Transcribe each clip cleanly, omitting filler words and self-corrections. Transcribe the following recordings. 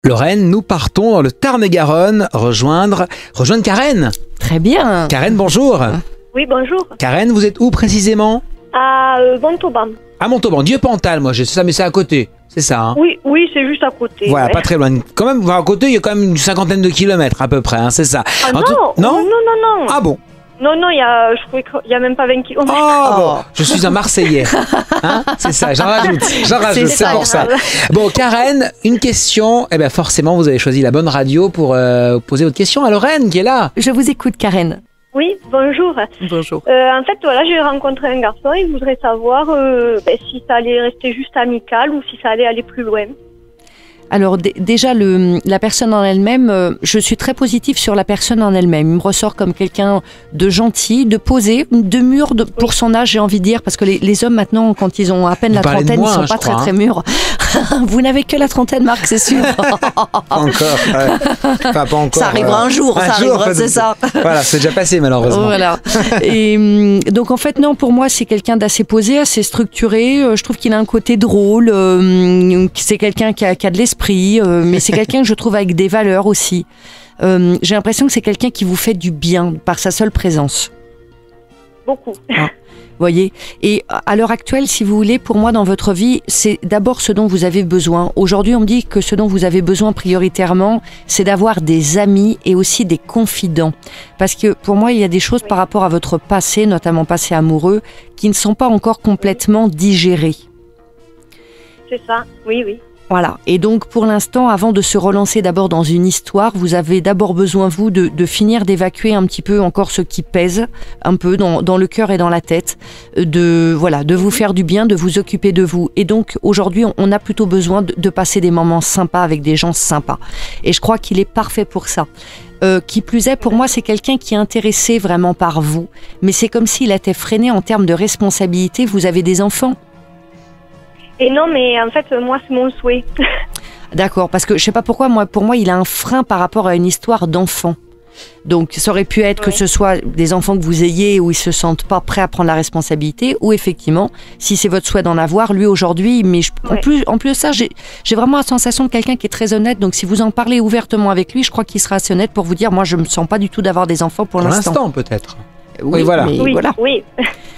Lorraine, nous partons dans le Tarn-et-Garonne rejoindre Karen. Très bien. Karen, bonjour. Oui, bonjour. Karen, vous êtes où précisément? À Montauban. À Montauban, Dieu-Pantal, moi, ça, mais c'est à côté. C'est ça, hein? Oui, c'est juste à côté. Voilà, ouais. pas très loin. Quand même, à côté, il y a quand même une cinquantaine de kilomètres à peu près, hein, c'est ça. Ah Non. non. Ah bon? Non, je crois qu'il n'y a même pas 20 km. Oh, bon, je suis un Marseillais. Hein, c'est ça, j'en rajoute, c'est pour ça. Bon, Karen, une question. Eh bien, forcément, vous avez choisi la bonne radio pour poser votre question à Lorraine, qui est là. Je vous écoute, Karen. Oui, bonjour. Bonjour. En fait, voilà, j'ai rencontré un garçon. Il voudrait savoir si ça allait rester juste amical ou si ça allait aller plus loin. Alors déjà, la personne en elle-même, je suis très positive sur la personne en elle-même. Il me ressort comme quelqu'un de gentil, de posé, de mûr pour son âge, j'ai envie de dire, parce que les hommes maintenant, quand ils ont à peine la trentaine, ils sont pas très mûrs. Vous n'avez que la trentaine, Marc, c'est sûr. Pas encore. Enfin, pas encore. Ça arrivera un jour, c'est ça. Voilà, c'est déjà passé malheureusement. Voilà. Et donc en fait, non, pour moi, c'est quelqu'un d'assez posé, assez structuré. Je trouve qu'il a un côté drôle. C'est quelqu'un qui a de l'esprit. Mais c'est quelqu'un que je trouve avec des valeurs aussi. J'ai l'impression que c'est quelqu'un qui vous fait du bien par sa seule présence. Beaucoup. Voyez. Et à l'heure actuelle, si vous voulez, pour moi, dans votre vie, c'est d'abord ce dont vous avez besoin. Aujourd'hui, on me dit que ce dont vous avez besoin prioritairement, c'est d'avoir des amis et aussi des confidents. Parce que pour moi, il y a des choses par rapport à votre passé, notamment passé amoureux, qui ne sont pas encore complètement digérées. C'est ça, oui. Voilà. Et donc, pour l'instant, avant de se relancer d'abord dans une histoire, vous avez d'abord besoin, vous, de finir d'évacuer un petit peu encore ce qui pèse, un peu dans le cœur et dans la tête, de vous faire du bien, de vous occuper de vous. Et donc, aujourd'hui, on a plutôt besoin de passer des moments sympas avec des gens sympas. Et je crois qu'il est parfait pour ça. Qui plus est, pour moi, c'est quelqu'un qui est intéressé vraiment par vous. Mais c'est comme s'il était freiné en termes de responsabilité. Vous avez des enfants ? Et non, mais en fait, moi, c'est mon souhait. D'accord, parce que je sais pas pourquoi, pour moi, il a un frein par rapport à une histoire d'enfant. Donc, ça aurait pu être que ce soit des enfants que vous ayez où ils se sentent pas prêts à prendre la responsabilité, ou effectivement, si c'est votre souhait d'en avoir, lui aujourd'hui, mais en plus de ça, j'ai vraiment la sensation de quelqu'un qui est très honnête. Donc, si vous en parlez ouvertement avec lui, je crois qu'il sera assez honnête pour vous dire, moi, je me sens pas du tout d'avoir des enfants pour l'instant. Pour l'instant, peut-être. Oui, voilà.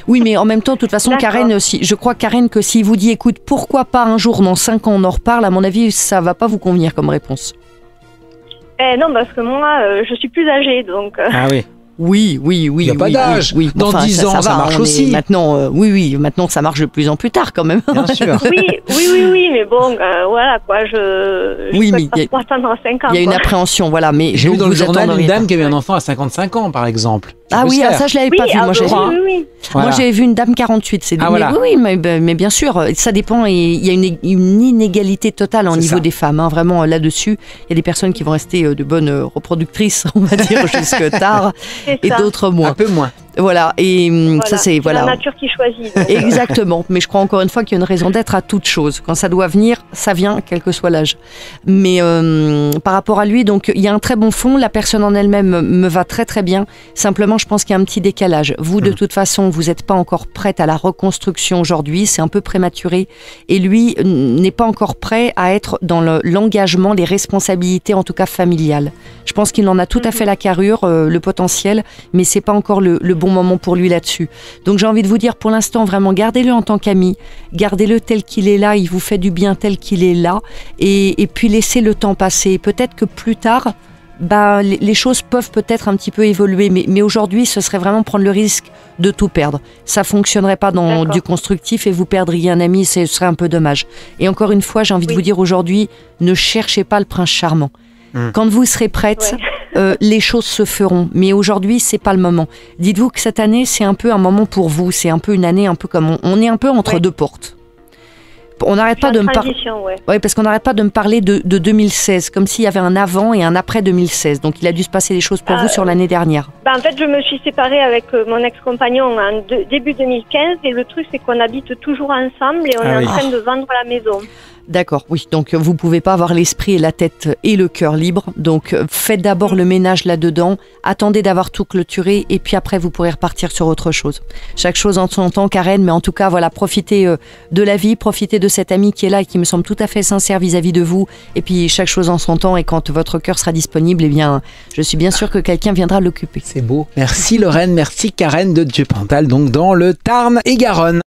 Oui, mais en même temps, de toute façon, Karen, je crois, Karen, que s'il vous dit, écoute, pourquoi pas un jour, dans 5 ans, on en reparle, à mon avis, ça va pas vous convenir comme réponse. Non, parce que moi, je suis plus âgée, donc... Ah oui. Oui. Il n'y a pas d'âge. Oui. Dans 10 ans, ça marche aussi. Maintenant, maintenant, ça marche de plus en plus tard quand même. Bien sûr. Oui, mais bon, voilà, quoi, je peux pas attendre 5 ans. Il y a une appréhension, voilà. Mais j'ai vu dans le journal une dame qui a eu un enfant à 55 ans, par exemple. Ah oui, ça je l'avais pas vu. Moi, j'avais vu une dame 48. C'est mais bien sûr, ça dépend. Et il y a une inégalité totale au niveau des femmes. Hein, vraiment, là-dessus, il y a des personnes qui vont rester de bonnes reproductrices, on va dire, jusque tard. Et d'autres moins. Un peu moins. Voilà, et ça c'est la nature qui choisit. Exactement, mais je crois encore une fois qu'il y a une raison d'être à toute chose. Quand ça doit venir, ça vient, quel que soit l'âge. Mais par rapport à lui, donc il y a un très bon fond, la personne en elle-même me va très très bien. Simplement, je pense qu'il y a un petit décalage. Vous, de toute façon, vous n'êtes pas encore prête à la reconstruction aujourd'hui, c'est un peu prématuré. Et lui n'est pas encore prêt à être dans l'engagement, les responsabilités, en tout cas familiales. Je pense qu'il en a tout à fait la carrure, le potentiel, mais c'est pas encore le bon moment pour lui là-dessus. Donc j'ai envie de vous dire, pour l'instant, vraiment, gardez-le en tant qu'ami, gardez-le tel qu'il est là, il vous fait du bien tel qu'il est là, et puis laissez le temps passer. Peut-être que plus tard, les choses peuvent peut-être un petit peu évoluer, mais aujourd'hui, ce serait vraiment prendre le risque de tout perdre. Ça fonctionnerait pas dans du constructif et vous perdriez un ami, ce serait un peu dommage. Et encore une fois, j'ai envie de vous dire aujourd'hui, ne cherchez pas le prince charmant. Quand vous serez prête, les choses se feront. Mais aujourd'hui, c'est pas le moment. Dites-vous que cette année, c'est un peu un moment pour vous. C'est un peu une année, un peu comme on est un peu entre deux portes. On n'arrête pas de me parler. Oui, parce qu'on n'arrête pas de me parler de 2016, comme s'il y avait un avant et un après 2016. Donc, il a dû se passer des choses pour vous sur l'année dernière. En fait, je me suis séparée avec mon ex-compagnon en début 2015, et le truc, c'est qu'on habite toujours ensemble et on est en train de vendre la maison. D'accord, oui. Donc vous pouvez pas avoir l'esprit et la tête et le cœur libre. Donc faites d'abord le ménage là-dedans, attendez d'avoir tout clôturé et puis après vous pourrez repartir sur autre chose. Chaque chose en son temps, Karen, mais en tout cas voilà, profitez de la vie, profitez de cet ami qui est là et qui me semble tout à fait sincère vis-à-vis de vous. Et puis chaque chose en son temps, et quand votre cœur sera disponible, eh bien je suis bien sûre que quelqu'un viendra l'occuper. C'est beau. Merci Lorraine, merci Karen de Dieupentale, donc dans le Tarn et Garonne.